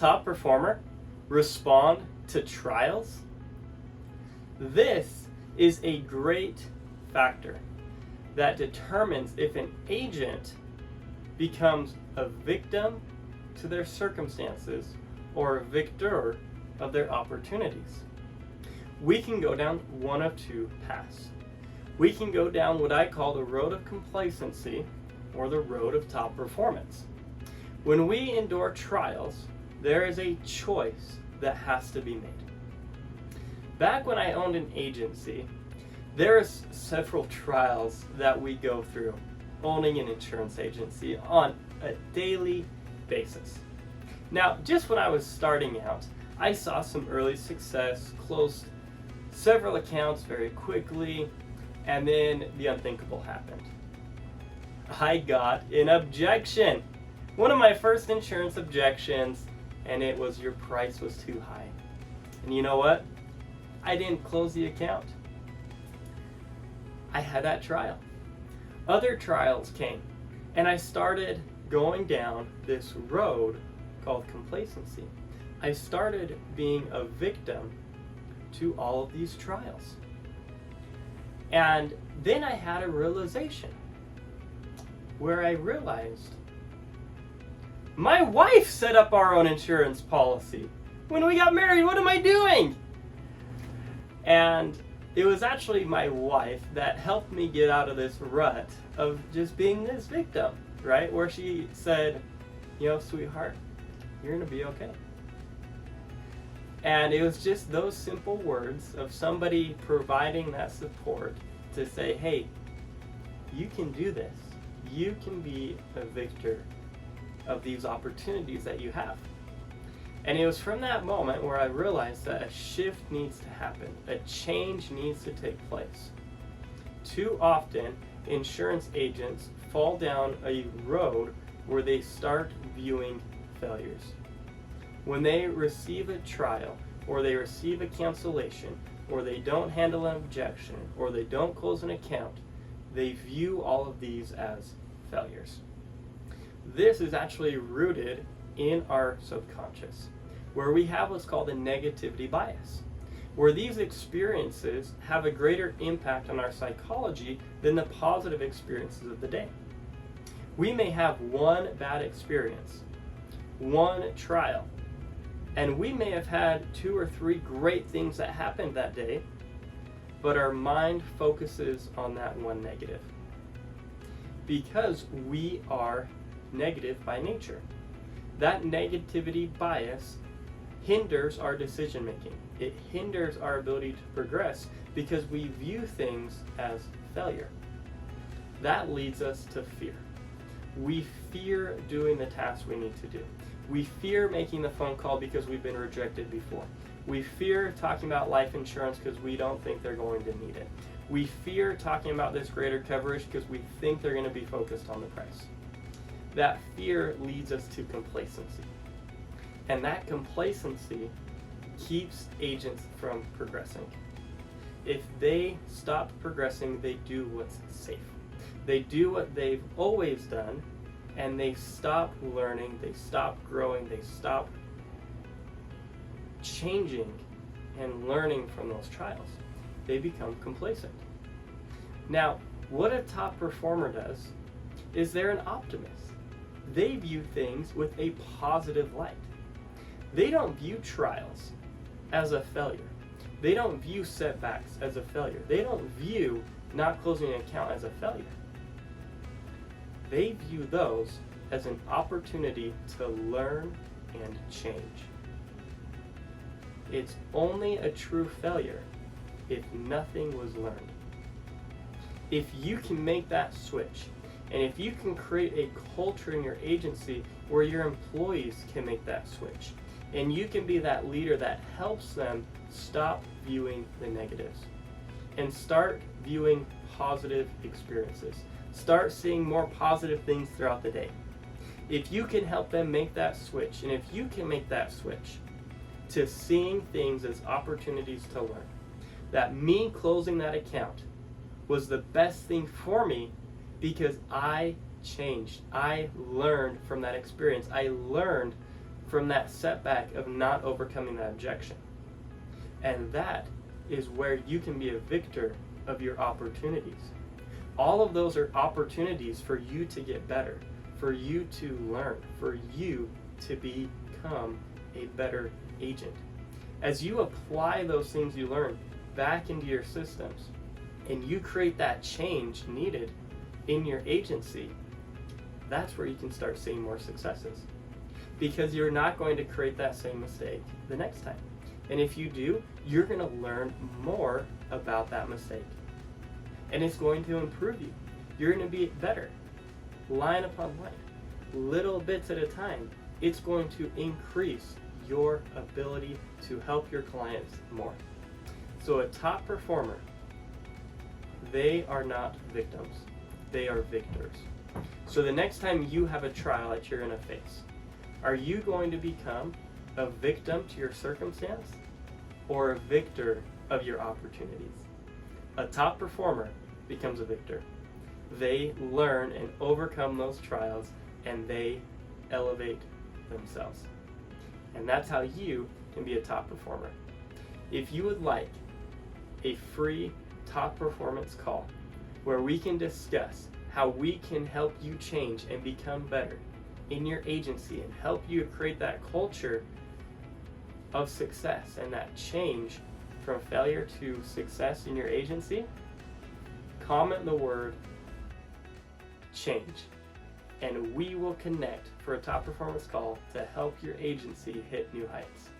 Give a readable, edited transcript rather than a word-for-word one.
top performer respond to trials? This is a great factor that determines if an agent becomes a victim to their circumstances or a victor of their opportunities. We can go down one of two paths. We can go down what I call the road of complacency or the road of top performance. When we endure trials, there is a choice that has to be made. Back when I owned an agency, there's several trials that we go through owning an insurance agency on a daily basis. Now, just when I was starting out, I saw some early success, closed several accounts very quickly, and then the unthinkable happened. I got an objection. One of my first insurance objections, and it was your price was too high. And you know what? I didn't close the account. I had that trial. Other trials came, and I started going down this road called complacency. I started being a victim to all of these trials. And then I had a realization where I realized my wife set up our own insurance policy. When we got married, what am I doing? And it was actually my wife that helped me get out of this rut of just being this victim, right? Where she said, sweetheart, you're gonna be okay. And it was just those simple words of somebody providing that support to say, hey, you can do this. You can be a victor of these opportunities that you have. And it was from that moment where I realized that a shift needs to happen. A change needs to take place. Too often, insurance agents fall down a road where they start viewing failures. When they receive a trial, or they receive a cancellation, or they don't handle an objection, or they don't close an account, they view all of these as failures. This is actually rooted in our subconscious, where we have what's called a negativity bias, where these experiences have a greater impact on our psychology than the positive experiences of the day. We may have one bad experience, one trial, and we may have had 2 or 3 great things that happened that day, but our mind focuses on that one negative. Because we are negative by nature. That negativity bias hinders our decision making. It hinders our ability to progress because we view things as failure. That leads us to fear. We fear doing the tasks we need to do. We fear making the phone call because we've been rejected before. We fear talking about life insurance because we don't think they're going to need it. We fear talking about this greater coverage because we think they're going to be focused on the price. That fear leads us to complacency. And that complacency keeps agents from progressing. If they stop progressing, they do what's safe. They do what they've always done, and they stop learning, they stop growing, they stop changing and learning from those trials. They become complacent. Now, what a top performer does is they're an optimist. They view things with a positive light. They don't view trials as a failure. They don't view setbacks as a failure. They don't view not closing an account as a failure. They view those as an opportunity to learn and change. It's only a true failure if nothing was learned. If you can make that switch, and if you can create a culture in your agency where your employees can make that switch, and you can be that leader that helps them stop viewing the negatives and start viewing positive experiences. Start seeing more positive things throughout the day. If you can help them make that switch, and if you can make that switch to seeing things as opportunities to learn, that me closing that account was the best thing for me because I changed. I learned from that experience. I learned from that setback of not overcoming that objection. And that is where you can be a victor of your opportunities. All of those are opportunities for you to get better, for you to learn, for you to become a better agent. As you apply those things you learn back into your systems and you create that change needed in your agency, that's where you can start seeing more successes. Because you're not going to create that same mistake the next time. And if you do, you're going to learn more about that mistake. And it's going to improve you. You're going to be better, line upon line, little bits at a time. It's going to increase your ability to help your clients more. So a top performer, they are not victims, they are victors. So the next time you have a trial that you're going to face, are you going to become a victim to your circumstance or a victor of your opportunities? A top performer becomes a victor. They learn and overcome those trials and they elevate themselves. And that's how you can be a top performer. If you would like a free top performance call where we can discuss how we can help you change and become better in your agency and help you create that culture of success and that change from failure to success in your agency, comment the word change and we will connect for a top performance call to help your agency hit new heights.